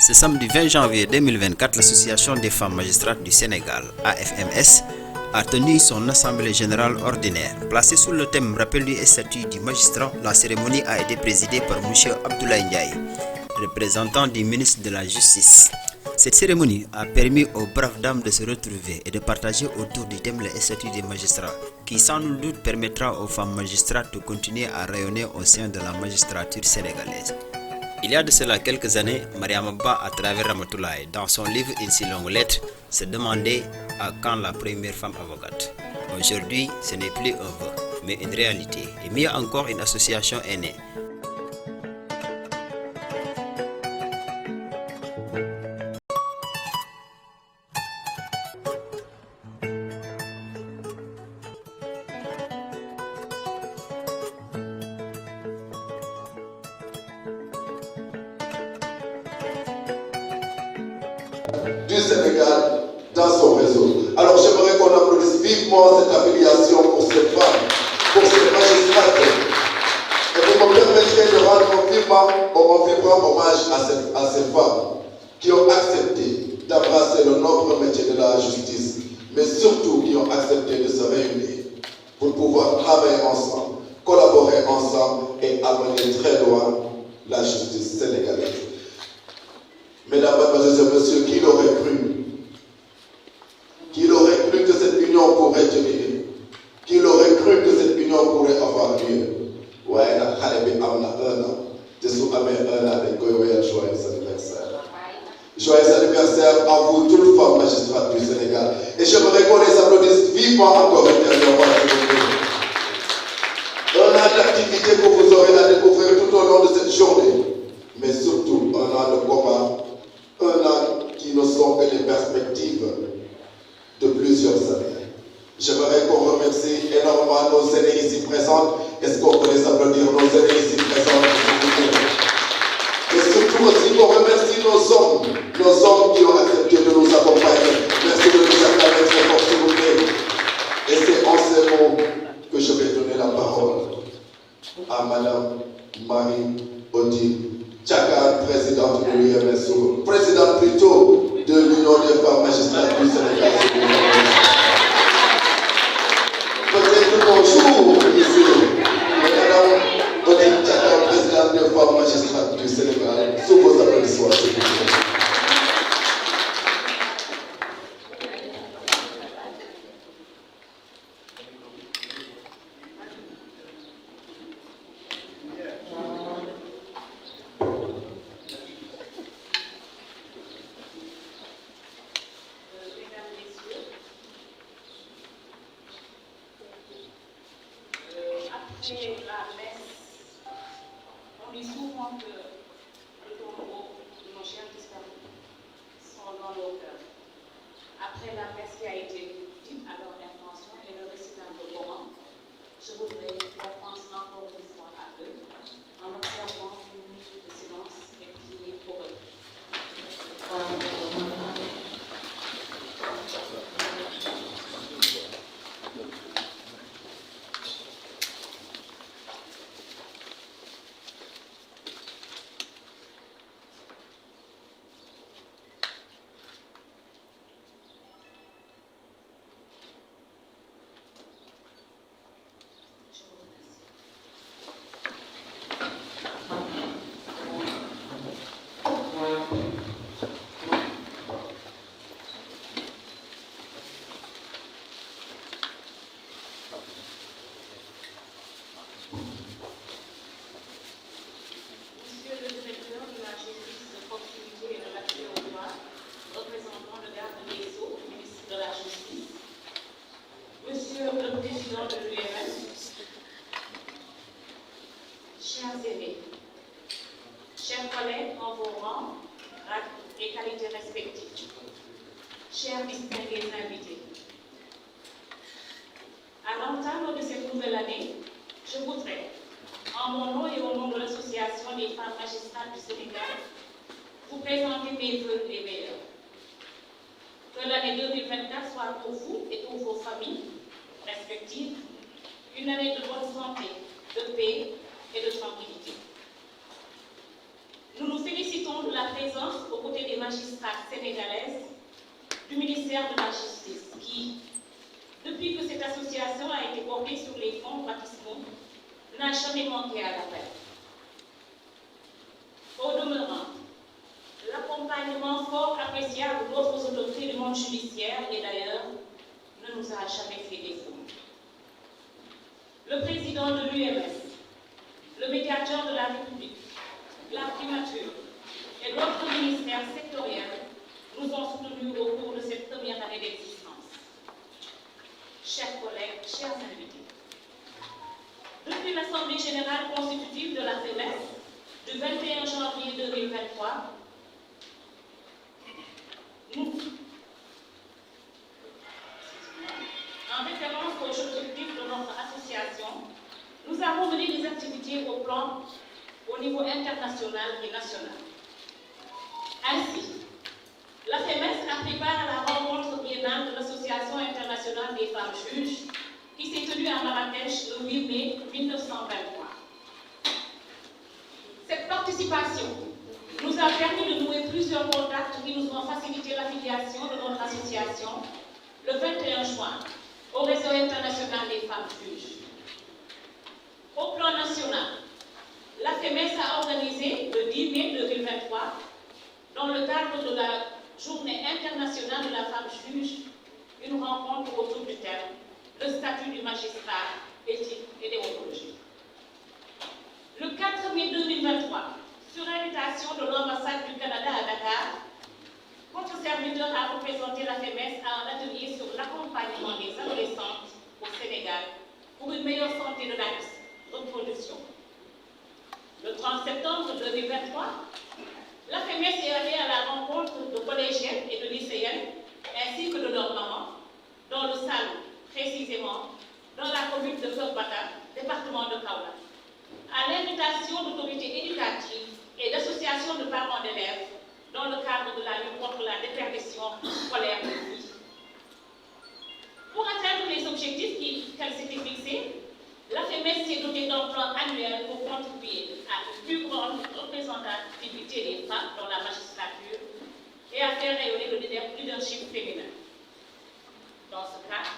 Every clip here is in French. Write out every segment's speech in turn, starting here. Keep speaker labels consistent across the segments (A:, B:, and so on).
A: Ce samedi 20 janvier 2024, l'Association des femmes magistrates du Sénégal, AFMS, a tenu son assemblée générale ordinaire. Placée sous le thème Rappel du statut du magistrat, la cérémonie a été présidée par M. Abdoulaye Ndiaye, représentant du ministre de la Justice. Cette cérémonie a permis aux braves dames de se retrouver et de partager autour du thème le statut des magistrats, qui sans nul doute permettra aux femmes magistrates de continuer à rayonner au sein de la magistrature sénégalaise. Il y a de cela quelques années, Mariam Abba, à travers Ramatoulaye, dans son livre Une si longue lettre, se demandait à quand la première femme avocate. Aujourd'hui, ce n'est plus un vœu, mais une réalité. Et mieux encore, une association est née.
B: Du Sénégal dans son réseau. Alors j'aimerais qu'on applaudisse vivement cette affiliation pour cette femme, pour cette magistrate. Et vous me permettrez de rendre un vibrant hommage à ces femmes qui ont accepté d'embrasser le noble métier de la justice, mais surtout qui ont accepté de se réunir pour pouvoir travailler ensemble, collaborer ensemble et amener très loin la justice sénégalaise. Mesdames, Mademoiselles et Messieurs, qui l'aurait cru? Qui l'aurait cru que cette union pourrait tenir? Qui l'aurait cru que cette union pourrait avoir lieu? Ouais, la xale bi am na 1 an te su amee 1 an dañ koy wéyal joyeux anniversaire. Joyeux anniversaire à vous, toutes femmes magistrates du Sénégal. Et j'aimerais qu'on les applaudisse vivement encore intérieurement. 1 an d'activité que vous aurez à découvrir tout au long de cette journée, mais surtout 1 an de combat. 1 an qui ne sont que les perspectives de plusieurs années. J'aimerais qu'on remercie énormément nos aînés ici présents. Est-ce qu'on peut les applaudir, nos aînés ici présents? Et surtout aussi qu'on remercie nos hommes qui ont accepté de nous accompagner. Merci de nous accompagner très fort, s'il vous plaît. Et c'est en ces mots que je vais donner la parole à Madame Marie-Odile Tchaka, présidente de l'UMSO, présidente plutôt de l'Union des femmes magistrates du Sénégal. Peut-être bonjour ici, Madame Odile Tchaka, présidente des femmes magistrates du Sénégal, sous vos applaudissements, s'il vous plaît.
C: Après la messe, on dit souvent que le tombeau de nos chers disparus sont dans nos cœurs. Après la messe qui a été dite à leur intention et le récital de Coran, je voudrais qu'on pense encore une fois à eux en observant une minute de silence et prier pour eux. Chers collègues en vos rangs et qualités respectives, chers distingués invités, à l'entame de cette nouvelle année, je voudrais, en mon nom et au nom de l'Association des femmes magistrates du Sénégal, vous présenter mes vœux les meilleurs. Que l'année 2024 soit pour vous et pour vos familles respectives une année de bonne santé, de paix et de tranquillité. Nous nous félicitons de la présence aux côtés magistrats sénégalaises du ministère de la Justice qui, depuis que cette association a été portée sur les fonds baptismaux, n'a jamais manqué à l'appel. Au demeurant, l'accompagnement fort appréciable d'autres autorités du monde judiciaire et d'ailleurs ne nous a jamais fait défaut. Le président de l'UMS, le médiateur de la République, la primature et d'autres ministères sectoriels nous ont soutenus au cours de cette première année d'existence. Chers collègues, chers invités, depuis l'Assemblée générale constitutive de la FEMES du 21 janvier 2023, nous, en référence aux objectifs de notre association, nous avons mené des activités au niveau international et national. Ainsi, la FEMES a pris part à la rencontre biennale de l'Association internationale des femmes juges qui s'est tenue à Marrakech le 8 mai 1923. Cette participation nous a permis de nouer plusieurs contacts qui nous ont facilité l'affiliation de notre association le 21 juin au réseau international des femmes juges. Au plan national, la FEMES a organisé le 10 mai 2023, dans le cadre de la Journée internationale de la femme juge, une rencontre autour du thème « Le statut du magistrat, éthique et déontologie ». Le 4 mai 2023, sur invitation de l'ambassade du Canada à Dakar, votre serviteur a représenté la FEMES à un atelier sur l'accompagnement des adolescentes au Sénégal pour une meilleure santé de la reproduction. Le 30 septembre 2023, la FEMES est allée à la rencontre de collégiennes et de lycéennes, ainsi que de leurs mamans, dans le Salou, précisément dans la commune de Ferbata, département de Kaolack, à l'invitation d'autorités éducatives et d'associations de parents d'élèves dans le cadre de la lutte contre la déperdition scolaire de vie. Pour atteindre les objectifs qu'elle s'était fixés, la FEMES s'est dotée d'un plan annuel pour contribuer à une plus grande représentativité des femmes dans la magistrature et à faire rayonner le leadership féminin. Dans ce cas,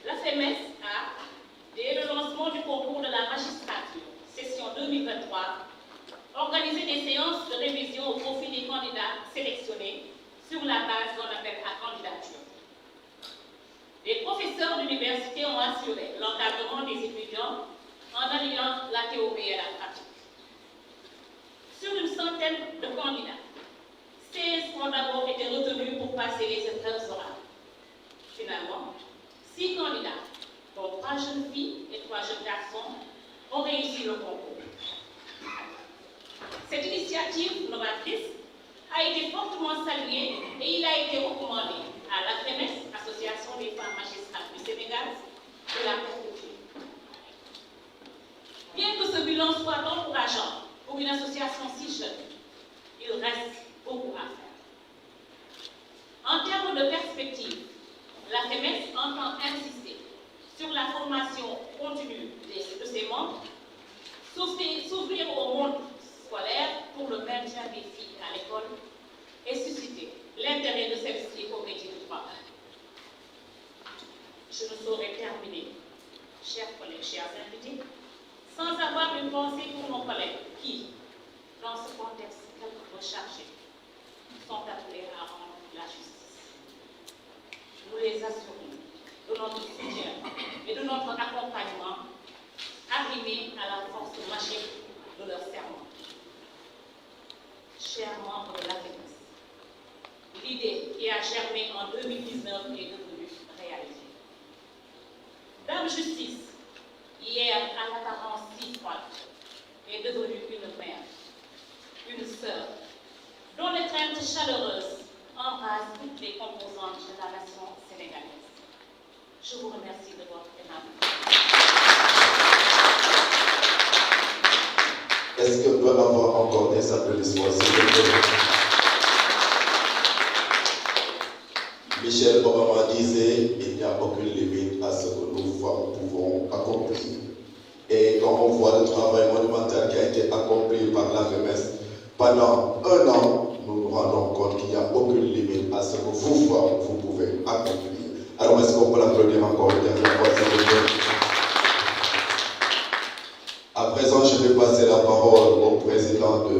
C: la FEMES a, dès le lancement du concours de la magistrature, session 2023, organisé des séances de révision au profit des candidats sélectionnés sur la base d'un appel à candidature. Les professeurs d'université ont assuré l'encadrement des étudiants en alliant la théorie et la pratique. Sur une centaine de candidats, 16 ont d'abord été retenus pour passer les épreuves orales. Finalement, 6 candidats, dont 3 jeunes filles et 3 jeunes garçons, ont réussi le concours. Cette initiative novatrice a été fortement saluée et il a été recommandé à la FEMES, Association des femmes magistrates du Sénégal, de la perpétuer. Bien que ce bilan soit encourageant pour une association si jeune, il reste beaucoup à faire. En termes de perspective, la FEMES entend insister sur la formation continue de ses membres, s'ouvrir au monde scolaire pour le maintien des filles à l'école et susciter l'intérêt de celle-ci au métier du travail. Je ne saurais terminer, chers collègues, chers invités, sans avoir une pensée pour nos collègues qui, dans ce contexte quelque peu chargé, sont appelés à rendre la justice. Nous les assurons de notre soutien et de notre accompagnement, arrimés à la force magique de leur serment. Chers membres de la FEMES, l'idée qui a germé en 2019 est devenue réalité. Dame Justice, hier à l'apparence si froide, est devenue une mère, une sœur, dont l'étreinte chaleureuse embrase toutes les composantes de la nation sénégalaise. Je vous remercie de votre aimable.
B: Est-ce qu'on peut avoir encore des applaudissements, s'il vous plaît? Michelle Obama disait qu'il n'y a aucune limite à ce que nous pouvons accomplir. Et quand on voit le travail monumental qui a été accompli par la FEMES, pendant 1 an, nous nous rendons compte qu'il n'y a aucune limite à ce que vous pouvez accomplir. Alors est-ce qu'on peut l'applaudir encore une dernière fois, s'il vous plaît? À présent, je vais passer la parole au président de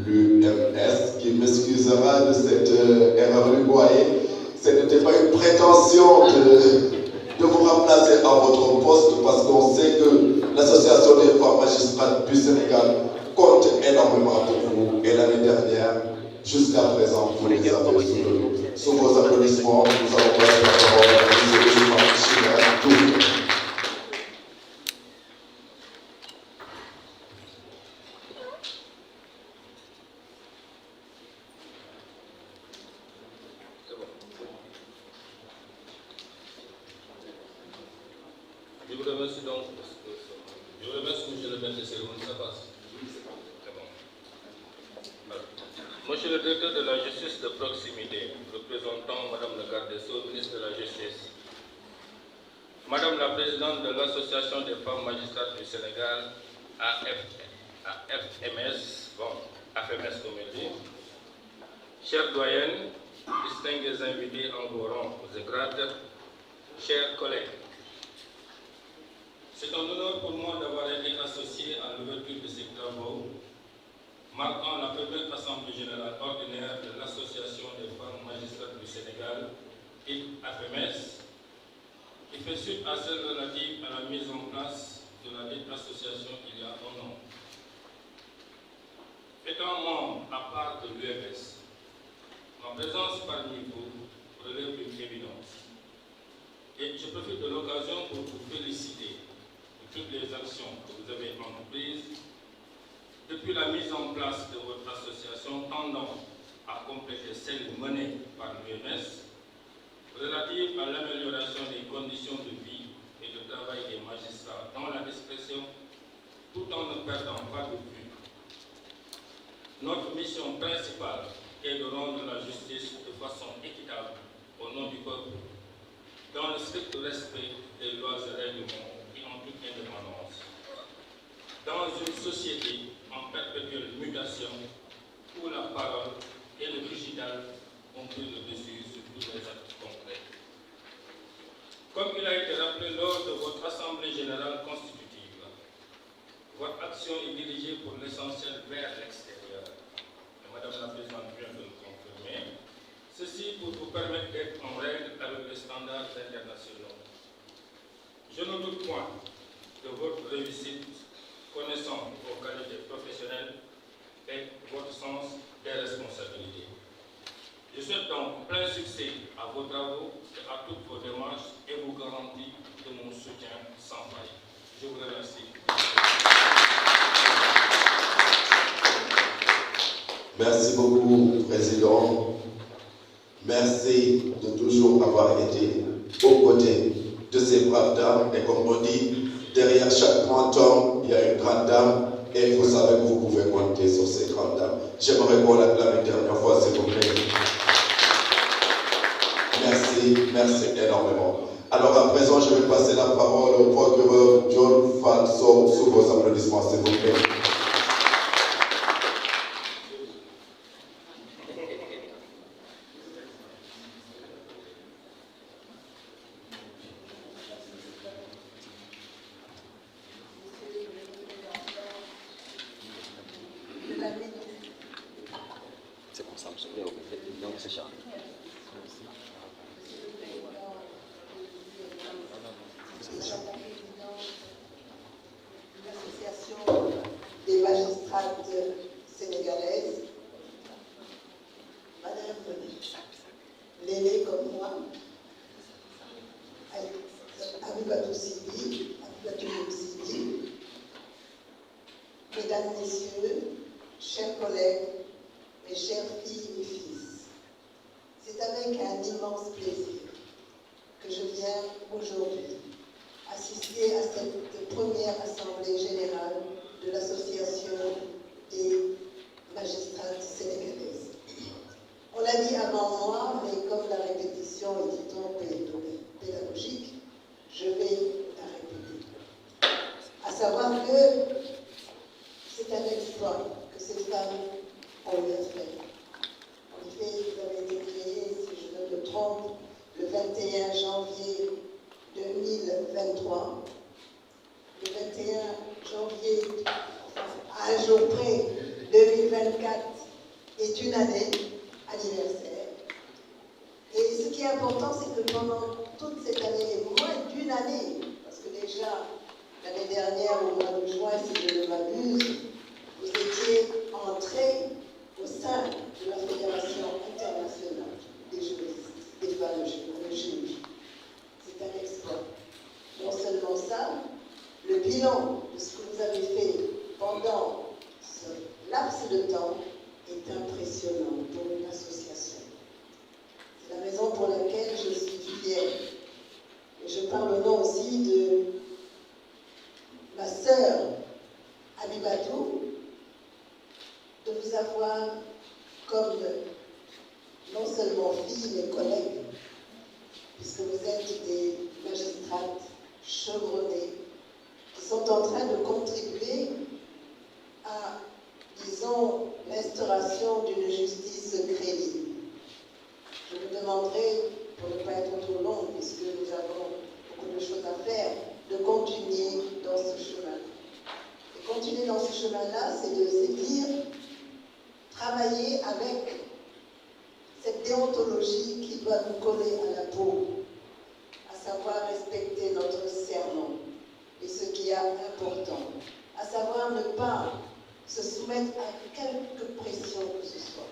B: l'UMS qui m'excusera de cette erreur lugoyée. Ce n'était pas une prétention de vous remplacer à votre poste parce qu'on sait que l'association des femmes magistrates du Sénégal compte énormément pour vous. Et l'année dernière, jusqu'à présent, vous les avez soutenus. Sous vos applaudissements, nous allons passer la parole à M. Ousmane Chimère.
D: Monsieur le directeur de la justice de proximité, représentant Madame la garde des Sceaux, ministre de la Justice, Madame la présidente de l'Association des femmes magistrates du Sénégal, AFMS comme elle dit, chers doyennes, distingués invités en vos rangs et grades, chers collègues, c'est un honneur pour moi d'avoir été associé à l'ouverture de ces travaux marquant la première Assemblée générale ordinaire de l'Association des femmes magistrates du Sénégal, AFMS, qui fait suite à celle relative à la mise en place de la dite association il y a un an. Étant membre à part de l'UMS, ma présence parmi vous relève d'une évidence. Et je profite de l'occasion pour vous féliciter de toutes les actions que vous avez entreprises depuis la mise en place de votre association tendant à compléter celle menée par l'UMS relative à l'amélioration des conditions de vie et de travail des magistrats dans la discrétion tout en ne perdant pas de vue notre mission principale est de rendre la justice de façon équitable au nom du peuple dans le strict respect des lois et règlements et en toute indépendance. Dans une société en perpétuelle mutation où la parole et le digital ont pris le dessus sur tous les actes concrets. Comme il a été rappelé lors de votre Assemblée générale constitutive, votre action est dirigée pour l'essentiel vers l'extérieur. Madame la Présidente vient de le confirmer. Ceci pour vous permettre d'être en règle avec les standards internationaux. Je ne doute point de votre réussite, connaissant vos qualités professionnelles et votre sens des responsabilités. Je souhaite donc plein succès à vos travaux et à toutes vos démarches et vous garantis de mon soutien sans faille. Je vous remercie.
B: Merci beaucoup, Président. Merci de toujours avoir été aux côtés de ces braves dames. Et comme on dit, derrière chaque grand homme, il y a une grande dame. Et vous savez que vous pouvez compter sur ces grandes dames. J'aimerais qu'on l'acclame une dernière fois, s'il vous plaît. Merci énormément. Alors à présent, je vais passer la parole au procureur John Falso sous vos applaudissements, s'il vous plaît.
E: L'Association des magistrates sénégalaises, Madame Lélé comme moi, Abibatou Sidi, Mesdames, Messieurs, chers collègues, mes chères filles et fils, c'est avec un immense plaisir que je viens aujourd'hui assister à cette première assemblée générale de l'Association des magistrates sénégalaises. On l'a dit avant moi, mais comme la répétition est du temps pédagogique, je vais la répéter. À savoir que c'est un exploit que ces femmes ont eu à faire. En effet, vous avez été créé, si je ne me trompe, le 21 janvier 2023. Le 21 janvier, à un jour près, 2024 est une année anniversaire. Et ce qui est important, c'est que pendant toute cette année, et moins d'une année, parce que déjà l'année dernière, au mois de juin, si je ne m'abuse, vous étiez entré au sein de la Fédération internationale des juristes, des femmes juges. C'est un exploit. Non seulement ça, le bilan de ce que vous avez fait pendant ce laps de temps est impressionnant pour une association. C'est la raison pour laquelle je suis fière. Et je parle au nom aussi de ma sœur Abibatou, de vous avoir comme non seulement fille, mais collègue, puisque vous êtes des magistrates chevronnées qui sont en train de contribuer à, disons, l'instauration d'une justice crédible. Je vous demanderai, pour ne pas être trop long, puisque nous avons beaucoup de choses à faire, de continuer dans ce chemin. Et continuer dans ce chemin-là, c'est de se dire, travailler avec cette déontologie qui doit nous coller à la peau, à savoir respecter notre serment et ce qui est important, à savoir ne pas se soumettre à quelque pression que ce soit.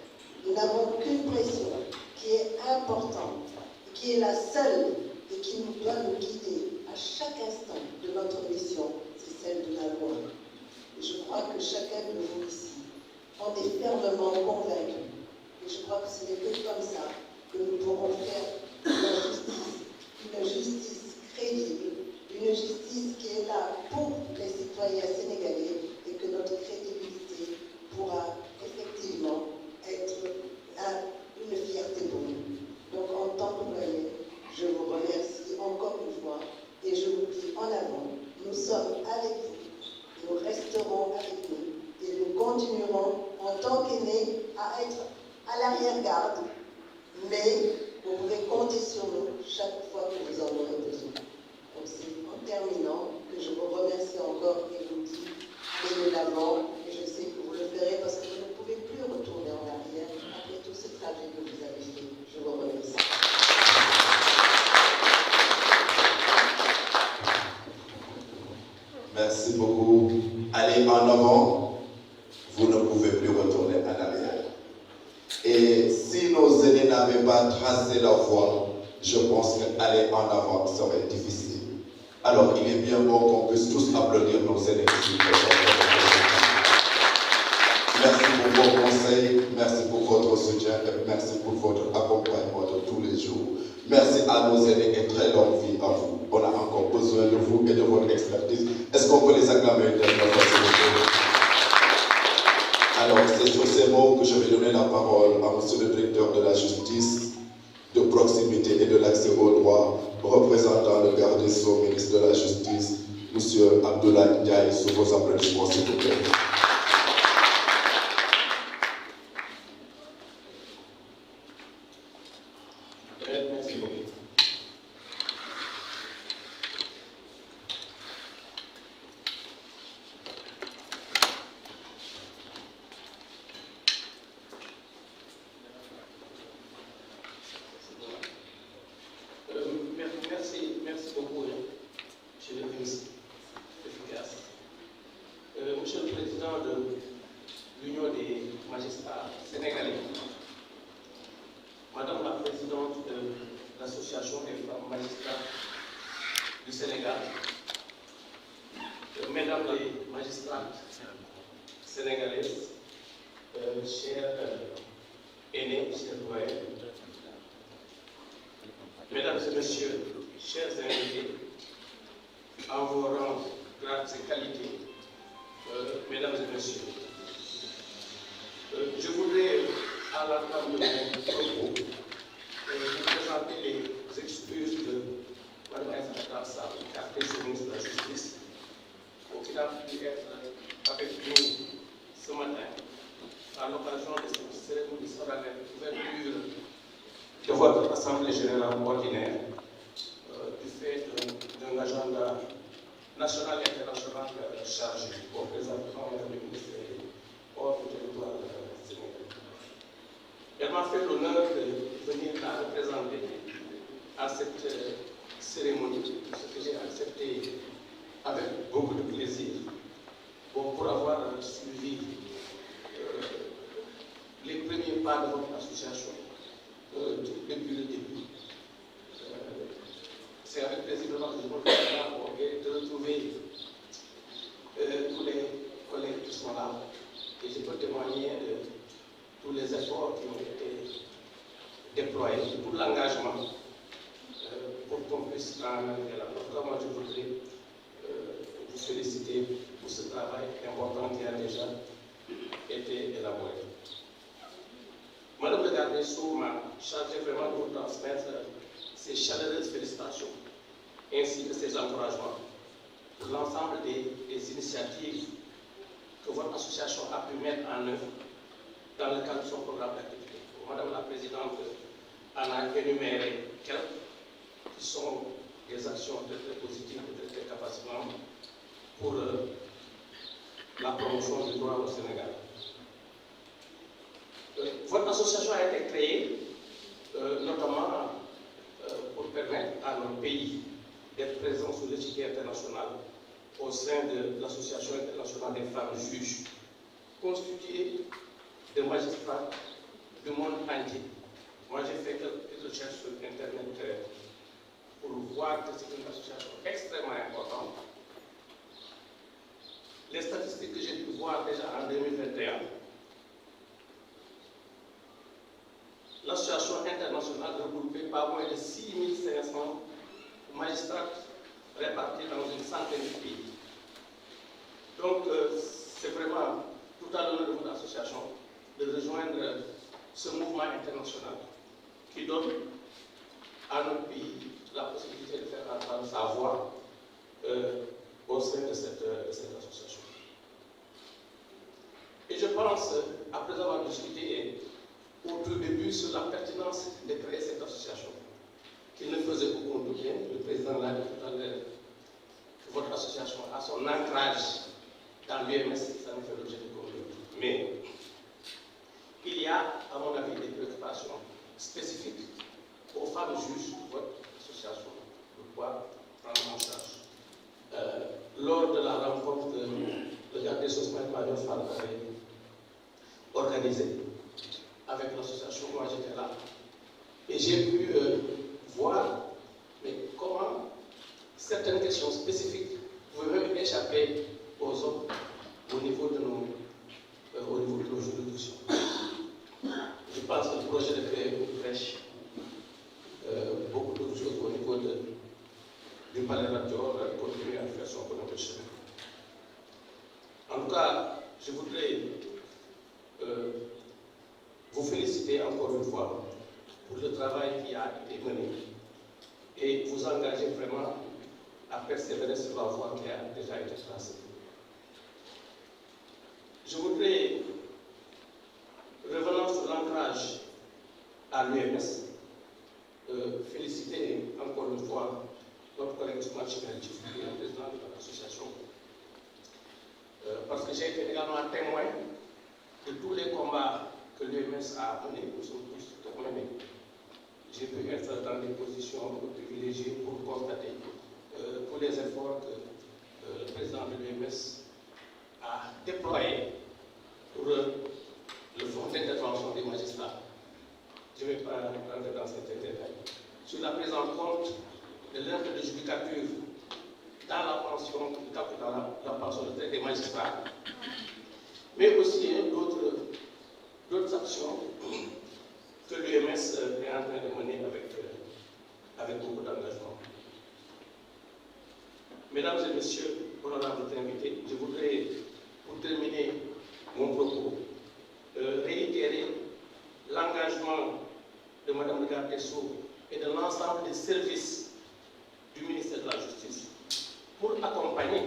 E: Nous n'avons qu'une pression qui est importante, et qui est la seule et qui nous doit nous guider à chaque instant de notre mission, c'est celle de la loi. Et je crois que chacun de vous ici en est fermement convaincu. Et je crois que ce n'est que comme ça que nous pourrons faire une justice crédible, une justice qui est là pour les citoyens sénégalais et que notre crédibilité pourra effectivement être une fierté pour nous. Donc en tant que doyen, je vous remercie encore une fois et je vous dis en avant, nous sommes avec vous, nous resterons avec vous et nous continuerons en tant qu'aînés à être à l'arrière-garde, mais vous pouvez compter sur nous chaque fois que vous en aurez besoin. Donc c'est en terminant que je vous remercie encore et vous dis allez de l'avant, et je sais que vous le ferez parce que vous ne pouvez plus retourner en arrière après tout ce trajet que vous avez fait. Je vous remercie.
B: Merci beaucoup. Allez en avant, vous ne pouvez plus retourner en arrière. Et si nos aînés n'avaient pas tracé la voie, je pense qu'aller en avant serait difficile. Alors il est bien bon qu'on puisse tous applaudir nos aînés ici. Merci pour vos conseils, merci pour votre soutien et merci pour votre accompagnement de tous les jours. Merci à nos aînés et très longue vie à vous. On a encore besoin de vous et de votre expertise. Est-ce qu'on peut les acclamer dernièrement, s'il vous plaît? Alors, c'est sur ces mots que je vais donner la parole à Monsieur le directeur de la justice, de proximité et de l'accès au droit, représentant le garde des Sceaux, ministre de la Justice, Monsieur Abdoulaye Ndiaye, sous vos applaudissements, s'il vous plaît.
F: Merci beaucoup. Merci beaucoup, Monsieur le ministre efficace. Monsieur le Président de l'Union des magistrats sénégalais, Madame la Présidente de l'Association des femmes magistrats du Sénégal, Mesdames les magistrates sénégalaises, chers aînés, chers doyens, Mesdames et Messieurs, chers invités, en vos rangs, grades et qualités, Mesdames et Messieurs, je voudrais, à l'entame de mon propos, vous présenter les excuses de Mme Aïssata Tall Sall, ministre de la Justice, qui n'a pu être avec nous ce matin à l'occasion de cette cérémonie solennelle d'ouverture de votre Assemblée générale ordinaire, du fait d'un agenda national et international chargé pour présentement le ministère hors du territoire sénégalais. Elle m'a fait l'honneur de venir la représenter à cette cérémonie, ce que j'ai accepté avec beaucoup de plaisir, pour avoir suivi les premiers pas de votre association depuis le début. C'est avec plaisir que je vous remercie de retrouver tous les collègues qui sont là. Et je peux témoigner de tous les efforts qui ont été déployés, de tout l'engagement pour qu'on puisse en arriver là. Moi, je voudrais vous féliciter pour ce travail important qui a déjà été élaboré. Madame le garde des Sceaux m'a chargé vraiment de vous transmettre ses chaleureuses félicitations ainsi que ses encouragements pour l'ensemble des initiatives que votre association a pu mettre en œuvre dans le cadre de son programme d'activité. Madame la Présidente en a énuméré quelques qui sont des actions très, très positives et très, très capacitantes pour la promotion du droit au Sénégal. Votre association a été créée notamment pour permettre à notre pays d'être présent sur l'échiquier international au sein de l'Association internationale des femmes juges, constituée de magistrats du monde entier. Moi, j'ai fait quelques recherches sur Internet pour voir que c'est une association extrêmement importante. Les statistiques que j'ai pu voir déjà en 2021, l'association internationale regroupait pas moins de 6500 magistrats répartis dans une centaine de pays. Donc, c'est vraiment tout à l'honneur de votre association de rejoindre ce mouvement international qui donne à notre pays la possibilité de faire entendre sa voix au sein de cette association. Et je pense, après avoir discuté au tout début sur la pertinence de créer cette association, qu'il ne faisait aucun doute, le président l'a dit tout à l'heure, que votre association a son ancrage dans l'UMS, ça ne fait l'objet de doute. Mais il y a, à mon avis, des préoccupations spécifiques aux femmes juges de votre association, de pouvoir prendre en charge. Lors de la rencontre que le garde des Sceaux Mario Fall avait organisée avec l'association, moi j'étais là, et j'ai pu voir comment certaines questions spécifiques pouvaient même échapper aux hommes au niveau de nos juridictions. Je pense que le projet de créer une crèche, beaucoup d'autres choses au niveau du palais Radior continuer à faire son bonhomme de chemin. En tout cas, je voudrais vous féliciter encore une fois pour le travail qui a été mené et vous engager vraiment à persévérer sur la voie qui a déjà été tracée. Je voudrais, revenant sur l'ancrage à l'UMS, féliciter encore une fois notre collègue Ousmane Chimel, qui est le président de l'association, parce que j'ai été également témoin de tous les combats que l'UMS a menés. Nous sommes tous témoins, mais j'ai pu être dans des positions privilégiées pour constater tous les efforts que le président de l'UMS a déployés pour le fonds d'intervention des magistrats. Je ne vais pas rentrer dans cet détail. Sur la prise en compte de l'heure de judicature dans la pension, dans la pension de traite des magistrats, mais aussi d'autres actions que l'UMS est en train de mener avec beaucoup d'engagement. Mesdames et messieurs, honorables invités, je voudrais, pour terminer mon propos, réitérer l'engagement de Madame le garde des Sceaux et de l'ensemble des services du ministère de la Justice pour accompagner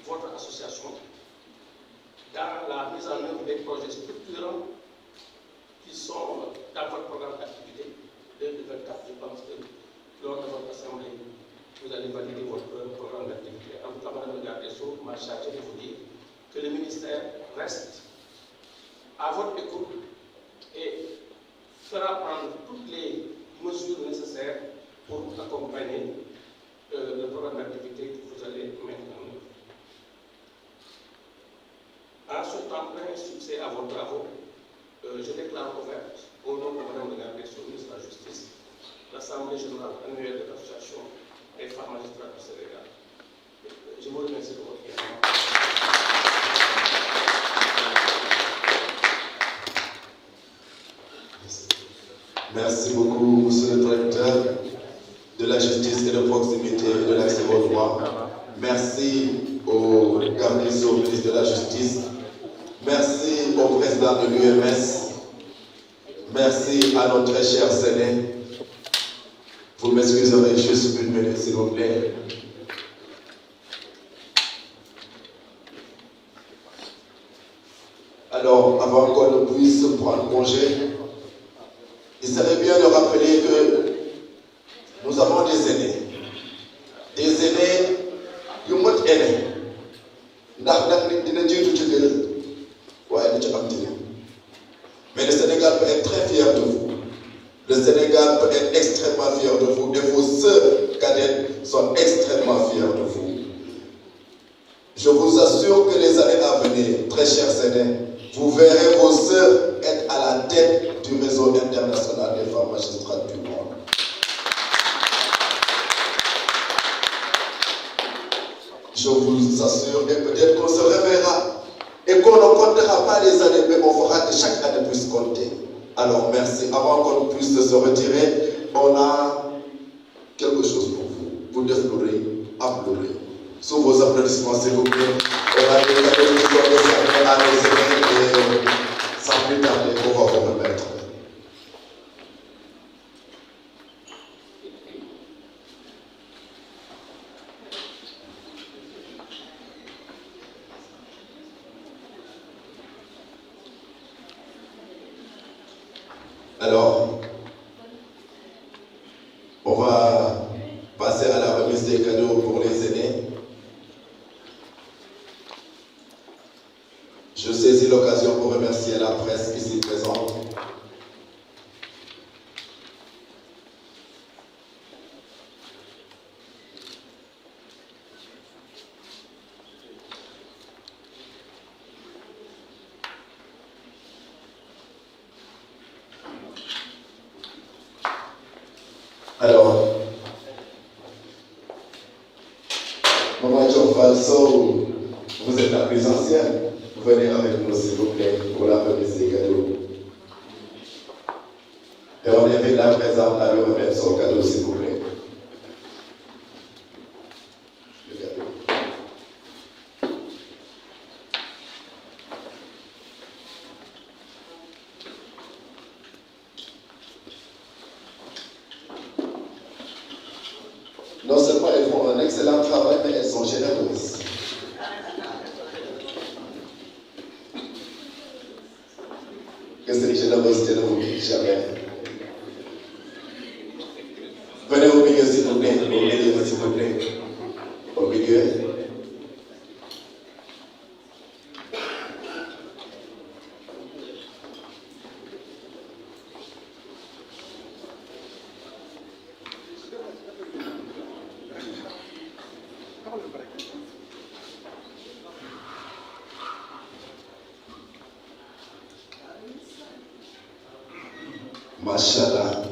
F: votre association dans la mise en œuvre des projets structurants qui sont dans votre programme d'activité 2024. Je pense que lors de votre assemblée, vous allez valider votre programme d'activité. En tout cas, Madame le garde des Sceaux m'a chargé de vous dire que le ministère reste à votre écoute et fera prendre toutes les mesures nécessaires pour accompagner le programme d'activité que vous allez mettre en œuvre. En souhaitant plein succès à vos travaux, je déclare ouverte, au nom de Madame le garde des Sceaux, ministre de la Justice, l'Assemblée générale annuelle de l'association des femmes magistrats du Sénégal. Je vous remercie de votre attention.
B: Merci beaucoup, monsieur le directeur de la justice et de proximité et de l'accès au droit. Merci au garde des Sceaux, ministre de la Justice. Merci au président de l'UMS. Merci à notre très cher Séné. Vous m'excuserez juste une minute, s'il vous plaît. Alors, avant qu'on ne puisse prendre congé, il serait bien de rappeler que nous avons des aînés. Des aînés, yu mot aînés. Mais le Sénégal peut être très fier de vous. Le Sénégal peut être extrêmement fier de vous. Et vos sœurs cadettes sont extrêmement fiers de vous. Je vous assure que les années à venir, très chers Sénés, vous verrez vos sœurs être à la tête du réseau international des femmes magistrates du monde. Je vous assure, et peut-être qu'on se réveillera et qu'on ne comptera pas les années, mais on fera que chaque année puisse compter. Alors merci. Avant qu'on puisse se retirer, on a quelque chose pour vous. Vous déplorez, applaudez. Sous vos applaudissements, s'il vous plaît. On a des cadeaux qui sont réservés à nos aînés et sans plus tarder, on va vous remettre. Alors, on va passer à la remise des cadeaux pour les aînés. Je saisis l'occasion pour remercier la presse ici présente. Alors, Maman Falso, vous êtes la plus ancienne. Venez avec nous, s'il vous plaît, pour la remise des cadeaux. Et on invite la présente à lui remettre son cadeau, s'il vous plaît. Le cadeau. Non seulement elles font un excellent travail, mais elles sont généreuses. Que cette générosité ne vous quitte jamais. Venez au milieu, s'il vous plaît. Au milieu, s'il vous plaît. Au milieu. Machallah.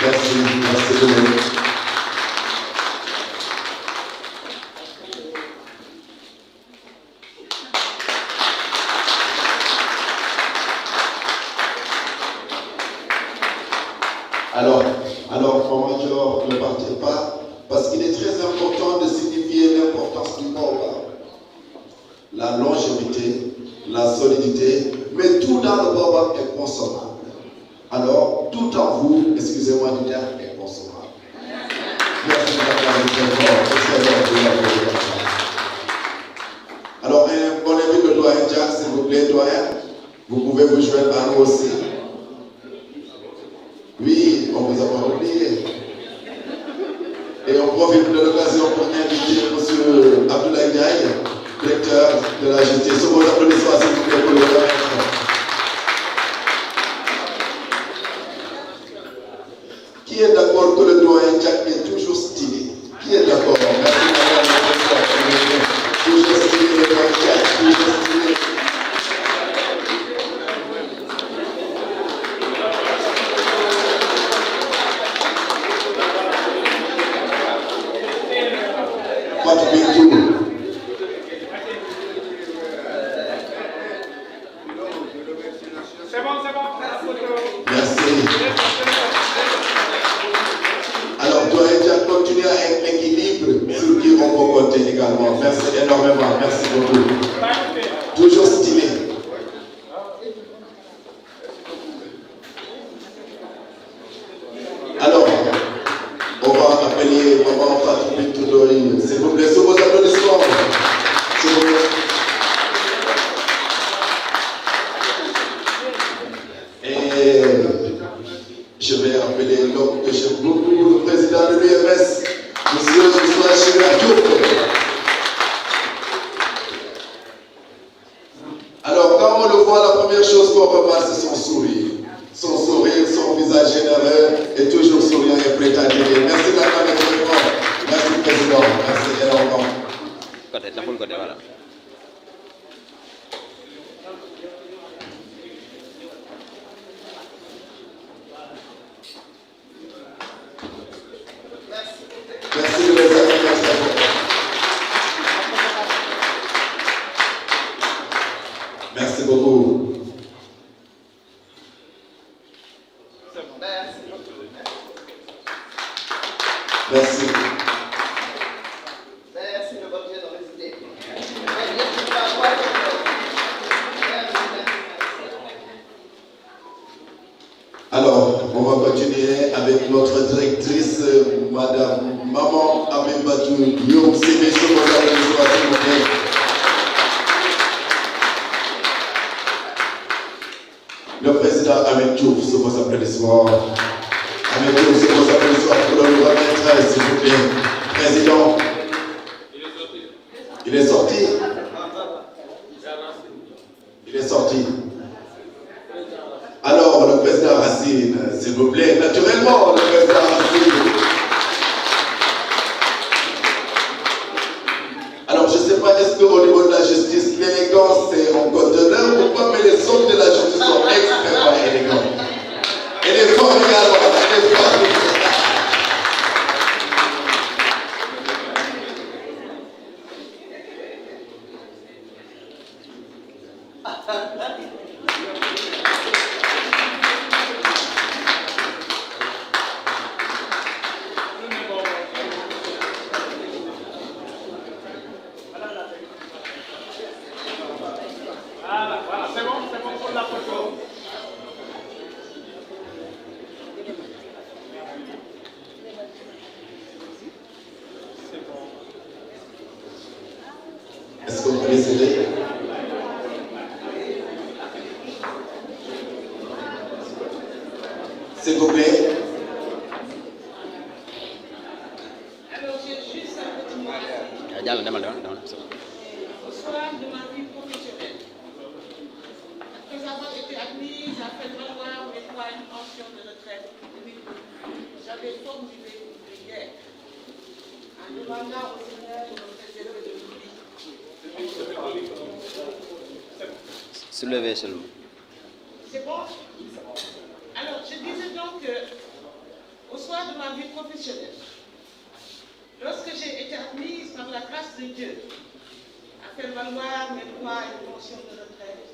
B: Merci, merci beaucoup. Alors, Maman Dior, ne partez pas, parce qu'il est très important de signifier l'importance du baobab. La longévité, la solidité, mais tout dans le baobab est consommable. Alors, tout en vous, excusez-moi du terme, est consommable. Merci de alors, on invite le doyen Jack, s'il vous plaît, doyen. Vous pouvez vous joindre à nous aussi. Oui, on vous a pas oublié. Et on profite de l'occasion pour inviter M. Abdoulaye Ndiaye, directeur de la justice. Vos applaudissements, s'il vous plaît, pour le doyen. Qui est d'accord que le doyen Jack est toujours stylé? Qui est d'accord? Merci, madame. Toujours stylé, le doyen Jack, toujours stylé. Pas de tout.
G: C'est bon.
B: Merci. Alors, doyen Jack, continuez à être équilibre sur qui on peut compter également. Merci énormément. Merci beaucoup. Toujours stylé. Alors, on va appeler maman Fatou Bintou Dori. S'il vous plaît, sous vos applaudissements. S'il vous plaît. Et je vais appeler l'homme que j'aime beaucoup, le président de l'UMS, M. Ousmane Diop. Alors, quand on le voit, la première chose qu'on remarque, c'est son sourire. Son sourire, son visage généreux est toujours souriant et prêt à dire. Merci d'avoir été présent. Merci, président. Merci énormément.
A: Voilà.
B: Merci de les accueillir. Merci beaucoup. Merci.
E: Merci de votre générosité.
B: Alors, on va continuer avec notre directrice, Madame Maman Abimbatou Diop. C'est messieurs, vos applaudissements, s'il vous plaît. Le président Ahmed Diouf, sous vos applaudissements. Ahmed Diouf, sous vos applaudissements pour le remettre, s'il vous plaît. Président. Il est sorti. Il est sorti. Alors, le président Racine, s'il vous plaît, naturellement, le président Racine. Alors, je ne sais pas, est-ce qu'au niveau de la justice, l'élégance est en code d'honneur ou pas, mais les hommes de la justice sont extrêmement élégants. Et les femmes également, les femmes.
G: Voilà, c'est bon pour la photo.
B: Est-ce que vous pouvez s'aider? S'il vous plaît.
C: Alors, j'ai juste un petit mot. Au soir de ma vie professionnelle, après avoir été admise à faire valoir mes droits à une pension de retraite, j'avais formulé une prière en demandant au Seigneur de me préserver de l'oubli.
A: Soulevez seulement.
C: C'est bon? Alors, je disais donc que, au soir de ma vie professionnelle, lorsque j'ai été admise par la grâce de Dieu à faire valoir mes droits à une pension de retraite,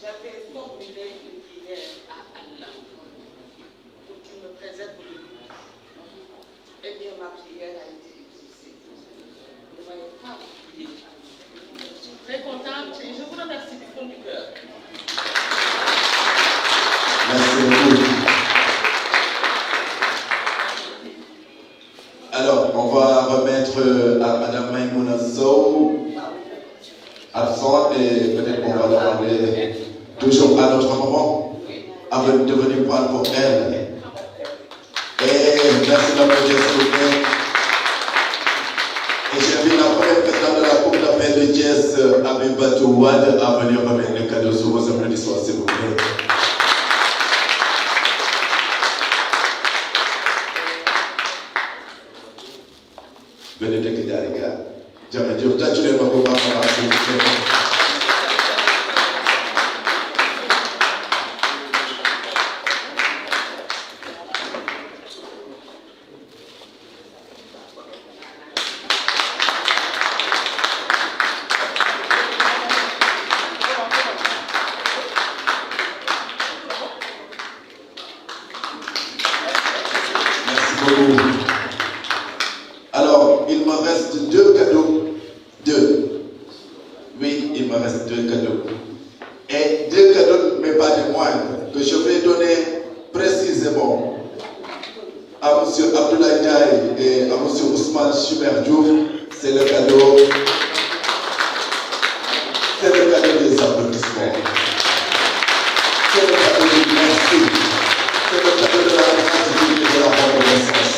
C: j'avais formulé une prière à Allah pour qu'il me préserve de l'oubli. Eh bien, ma prière a été exaucée. Ne m'avez pas oublié. Je suis très contente et je vous remercie du fond du cœur.
B: Merci beaucoup. parle pour elle. Et merci d'avoir été soutenue. Et j'invite la première présidente de la Coupe d'appel de Jazz, Abibatou Wade, à venir remettre le cadeau sous vos applaudissements, s'il vous plaît. Benedicte Dariga. Jamais Dieu, tu n'es pas pour moi, s'il vous plaît. Alors, il me reste 2 cadeaux. 2. Oui, il me reste 2 cadeaux. Et 2 cadeaux, mais pas des moindres, que je vais donner précisément à M. Abdoulaye Ndiaye et à M. Ousmane Chimère Diouf. C'est le cadeau. C'est le cadeau des applaudissements. C'est le cadeau du merci. C'est le cadeau de la gratitude et de la reconnaissance.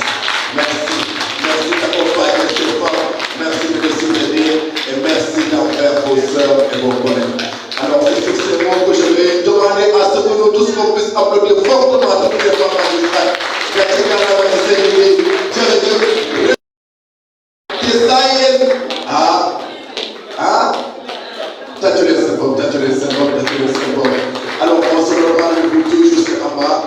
B: Merci. Merci d'accompagner ces femmes. Merci de les soutenir. Et merci d'en faire vos œuvres et vos collègues. Alors, c'est sur ces mots que je vais demander à ce que nous tous qu'on puisse applaudir fortement toutes les femmes magistrats. Merci à la Seigneur. Alors, on se reprend le but juste en bas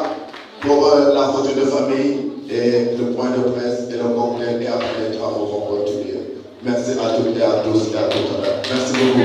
B: pour la photo de famille et le point de presse et le cocktail, et après les travaux vont continuer. Merci à toutes et à tous et à tout à l'heure. Merci beaucoup.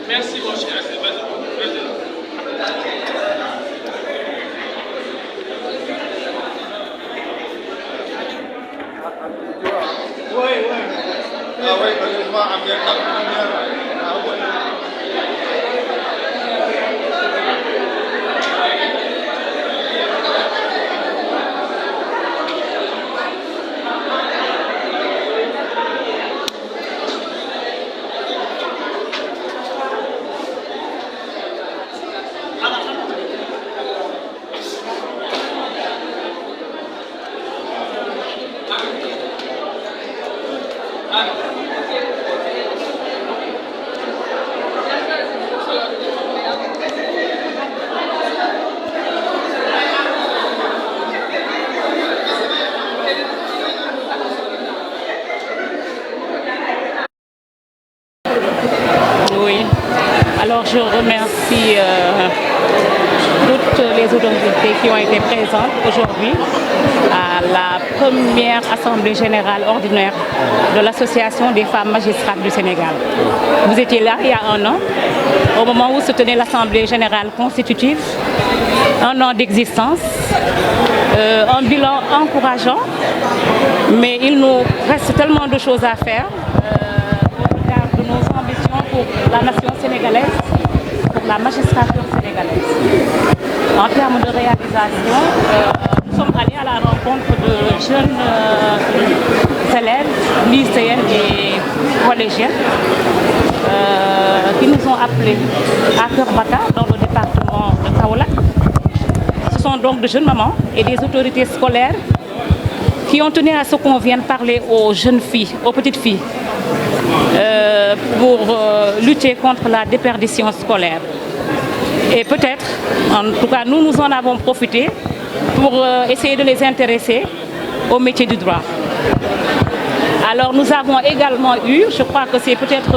D: Merci mon cher.
C: Oui, alors je remercie toutes les autorités qui ont été présentes aujourd'hui à la première Assemblée générale ordinaire de l'Association des femmes magistrates du Sénégal. Vous étiez là il y a 1 an, au moment où se tenait l'Assemblée générale constitutive, 1 an d'existence, un bilan encourageant, mais il nous reste tellement de choses à faire au regard de nos ambitions pour la nation sénégalaise, pour la magistrature sénégalaise. En termes de réalisation, nous sommes allés à la rencontre de jeunes élèves, lycéennes et collégiennes qui nous ont appelés à Kerbata, dans le département de Kaolack. Ce sont donc de jeunes mamans et des autorités scolaires qui ont tenu à ce qu'on vienne parler aux jeunes filles, aux petites filles, pour lutter contre la déperdition scolaire. Et peut-être, en tout cas nous en avons profité pour essayer de les intéresser au métier du droit. Alors nous avons également eu, je crois que c'est peut-être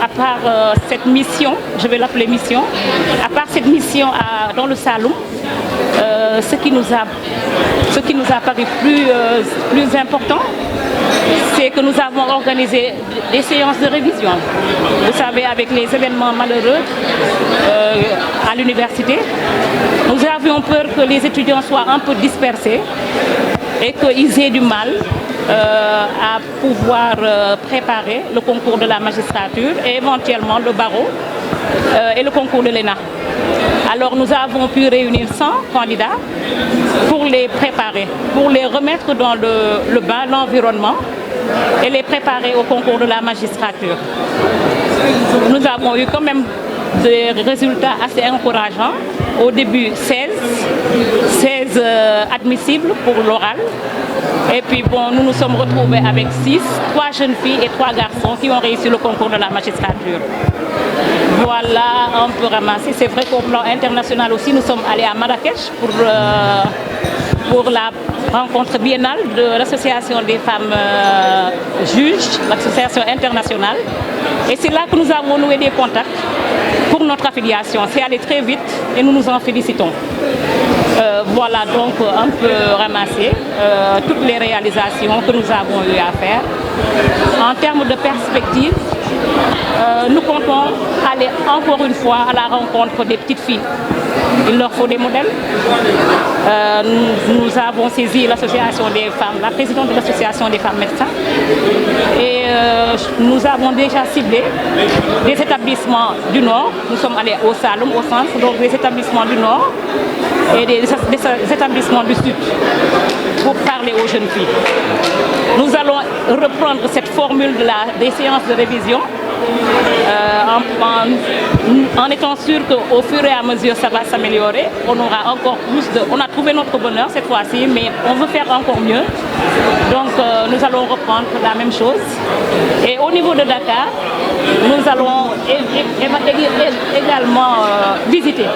C: à part cette mission, je vais l'appeler mission, à part cette mission dans le Saloum, ce qui nous a ce qui nous a paru plus important, c'est que nous avons organisé des séances de révision. Vous savez, avec les événements malheureux à l'université, nous avions peur que les étudiants soient un peu dispersés et qu'ils aient du mal à pouvoir préparer le concours de la magistrature et éventuellement le barreau et le concours de l'ENA. Alors nous avons pu réunir 100 candidats pour les préparer, pour les remettre dans le bain, l'environnement et les préparer au concours de la magistrature. Nous avons eu quand même des résultats assez encourageants. Au début, 16 admissibles pour l'oral. Et puis bon, nous nous sommes retrouvés avec 3 jeunes filles et 3 garçons qui ont réussi le concours de la magistrature. Voilà un peu ramassé. C'est vrai qu'au plan international aussi, nous sommes allés à Marrakech pour la rencontre biennale de l'association des femmes juges, l'association internationale. Et c'est là que nous avons noué des contacts pour notre affiliation. C'est allé très vite et nous nous en félicitons. Voilà donc un peu ramassé toutes les réalisations que nous avons eu à faire. En termes de perspective, nous comptons aller encore une fois à la rencontre des petites filles. Il leur faut des modèles. Nous avons saisi l'association des femmes, la présidente de l'association des femmes médecins. Et nous avons déjà ciblé des établissements du Nord. Nous sommes allés au Saloum, au centre, donc des établissements du Nord et des établissements du Sud pour parler aux jeunes filles. Nous allons reprendre cette formule des séances de révision en étant sûr qu'au fur et à mesure ça va s'améliorer. On aura encore on a trouvé notre bonheur cette fois-ci, mais on veut faire encore mieux. Donc nous allons reprendre la même chose. Et au niveau de Dakar, nous allons également visiter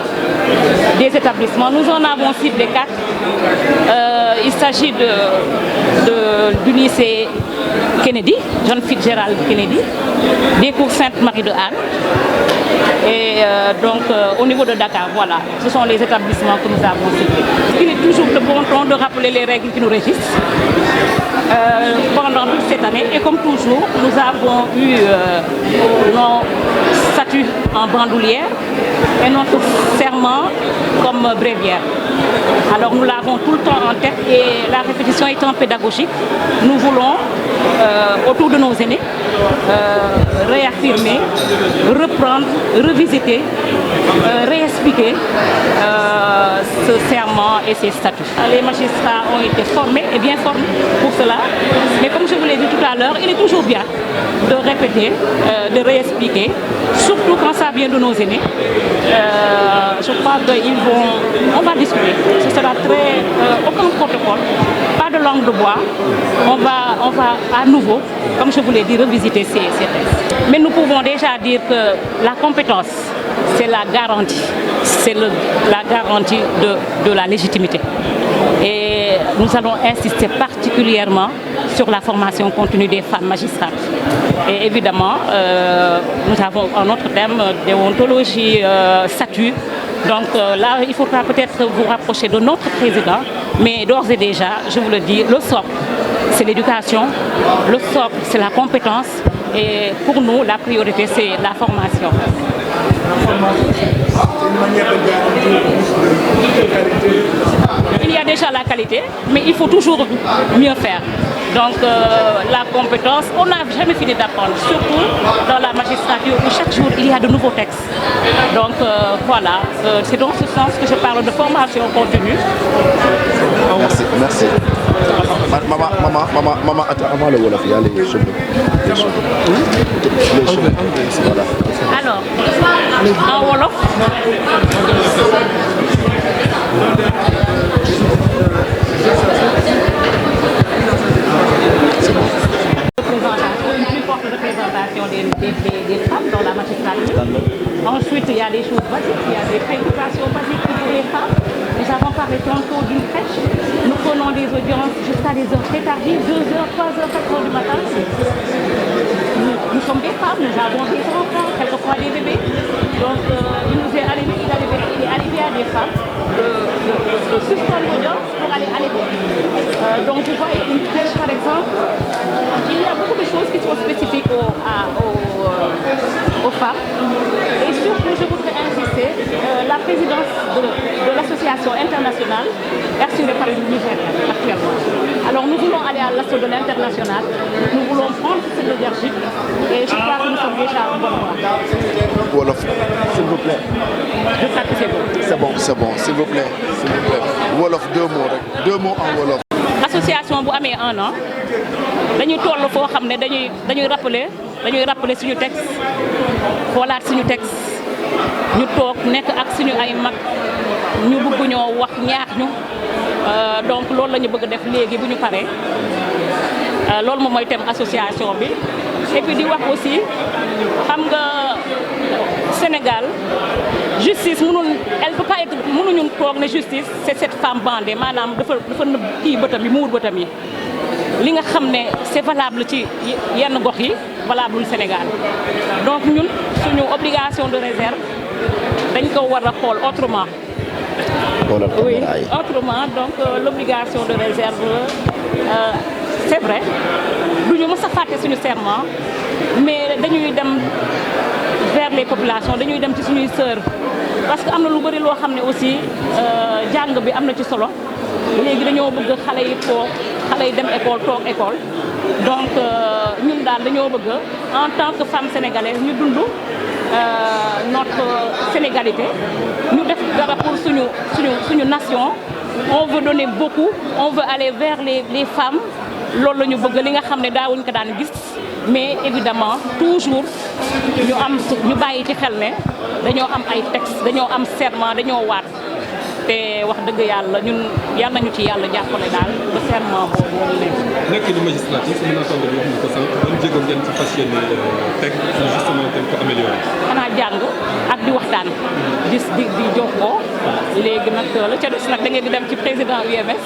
C: des établissements. Nous en avons ciblé 4. Il s'agit du lycée Kennedy, John Fitzgerald Kennedy, des cours Sainte-Marie de Anne. Et donc au niveau de Dakar, voilà, ce sont les établissements que nous avons ciblés. Il est toujours de bon ton de rappeler les règles qui nous régissent pendant toute cette année. Et comme toujours, nous avons eu nos statuts en bandoulière et notre serment comme bréviaire. Alors nous l'avons tout le temps en tête et la répétition étant pédagogique, nous voulons, autour de nos aînés, réaffirmer, reprendre, revisiter, réexpliquer ce serment et ces statuts. Les magistrats ont été formés et bien formés pour cela, mais comme je vous l'ai dit tout à l'heure, il est toujours bien de répéter, de réexpliquer, surtout quand ça vient de nos aînés. Je crois qu'on va discuter. Ce sera aucun protocole, pas de langue de bois. On va à nouveau, comme je vous l'ai dit, revisiter ces textes. Mais nous pouvons déjà dire que la compétence, c'est la garantie. C'est la garantie de la légitimité. Et nous allons insister particulièrement sur la formation continue des femmes magistrates. Et évidemment, nous avons un autre thème, déontologie, statut. Donc là, il faudra peut-être vous rapprocher de notre président, mais d'ores et déjà, je vous le dis, le socle, c'est l'éducation, le socle, c'est la compétence, et pour nous, la priorité, c'est la formation. Il y a déjà la qualité, mais il faut toujours mieux faire. Donc la compétence, on n'a jamais fini d'apprendre, surtout dans la magistrature où chaque jour il y a de nouveaux textes. Donc voilà, c'est dans ce sens que je parle de formation continue.
B: Merci. Maman, attends, avant le Wolof, il y a les cheveux. Voilà.
C: Alors, en Wolof, une plus forte représentation des femmes dans la magistrature. Ensuite, il y a des choses basiques, il y a des préoccupations basiques pour les femmes. Nous avons parlé tantôt d'une crèche. Nous prenons des audiences jusqu'à des heures très tardives, 2h, 3h, 4h du matin. Nous sommes des femmes, nous avons des enfants, quelquefois des bébés. Donc il est arrivé à des femmes de de suspendre l'audience pour aller à l'école. Donc vous voyez une crèche par exemple, il y a beaucoup de choses qui sont spécifiques aux femmes. Et surtout, je voudrais insister, la présidence de l'association internationale est assurée par une Nigérienne actuellement. Alors nous voulons aller à l'assaut de l'international, nous voulons prendre cette leadership et je crois que nous sommes déjà en bonne voie.
B: Wolof, s'il vous plaît.
C: Je crois que c'est bon.
B: C'est bon, s'il vous plaît. Wolof, 2 mots rek, 2 mots en wolof.
C: Association bu amee 1 an dañuy toll foo xam ne dañuy rappeler suñu texte xoolaat suñu texte ñu toog nekk ak suñu ay mag ñu bëgg ñoo wax ñaax ñu donc loolu la ñu bëgg def léegi bu ñu paree loolu moom mooy thème association bi et puis di wax aussi xam nga Sénégal justice elle peut pas être mënuñu toog ne justice c'est cette femme bandée maanaam dafa nëbb kii bëtam yi muur bëtam yi li nga xam ne c'est valable ci yenn gox yi valable Sénégal donc ñun suñu obligation de réserve dañ ko war a xool autrement. Oui, autrement donc l'obligation de réserve c'est vrai duñu mës a fàtte suñu serment mais dañuy dem vers les populations dañuy dem ci suñuy sœurs parce que am na lu bari loo xam ne aussi jàng bi am na ci solo léegi dañoo bëgg xale yi dem école toog école donc ñun daal dañoo bëgg en tant que femme sénégalaise ñu dund notre sénégalité ñu def dara pour suñu nation on veut donner beaucoup on veut aller vers les femmes loolu la ñu bëgg li nga xam ne daawuñ ko daan gis mais évidemment toujours ñu bàyyi ci xel ne dañoo am ay textes dañoo am serment dañoo waat te wax dëgg yàlla ñun yal nañu ci yàlla jàppale daal ba serment boobu
H: nekk di magistrature su mën a toog di wax ni ko sànq ban jéego ngeen ci fas yéene teg justement dañ ko amélioré.
C: xanaa jàng ak di waxtaan di jokkoo léegi nag la ca des nag da ngeen di dem ci président UMS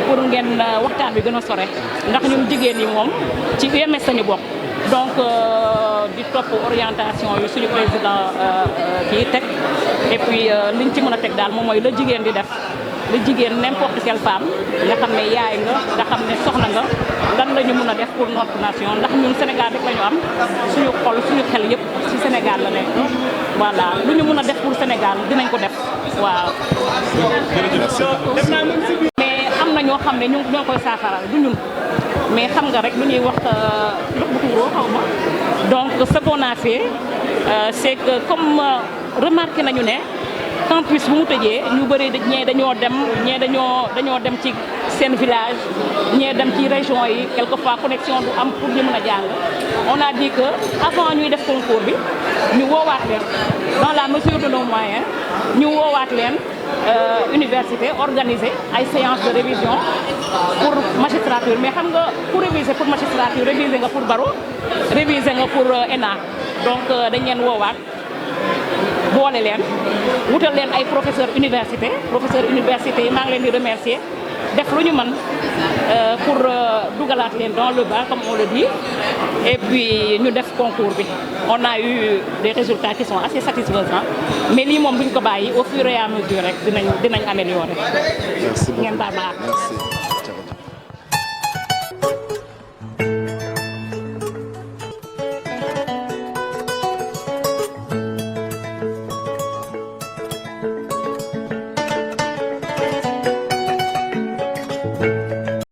C: pour ngeen waxtaan bi gën a sore ndax ñun jigéen ñi moom ci UMS lañu bokk donc di topp orientation yu suñu président kii teg et puis liñ ci mën a teg daal moom mooy la jigéen di def la jigéen n'importe quelle femme nga xam ne yaay nga xam ne soxna nga lan la ñu mën a def pour notre nation ndax ñun Sénégal rek la ñu am suñu xol suñu xel yëpp ci Sénégal la nekk voilà lu ñu mën a def pour Sénégal dinañ ko def waaw. mais am na ñoo xam ne ñoo koy saafaral du ñun mais xam nga rek lu ñuy wax ndox bu tuuroo xaw ma donc ce qu'on a fait c'est que comme remarqué nañu ne campus bu mu tëjee ñu bëri ñee dañoo dem ci seen village ñee dem ci région yi quelquefois connexion du am pour ñu mën a jàng on a dit que avant ñuy def concours bi ñu woowaat leen dans la mesure de nos moyens ñu woowaat leen université organiser ay séances de révision pour magistrature mais xam nga pour réviser pour magistrature réviser nga pour barreau réviser nga pour ENA donc dañ leen woowaat boole leen wutal leen ay professeur université yi maa ngi leen di remercier def lu ñu mën pour dugalaat leen dans le bas comme on le dit et puis ñu def concours bi on a eu des résultats qui sont assez satisfaisants mais lii moom duñ ko bàyyi au fur et à mesure rek dinañ améliorer.
B: Merci beaucoup.
C: Ngeen baal ma.
B: Merci.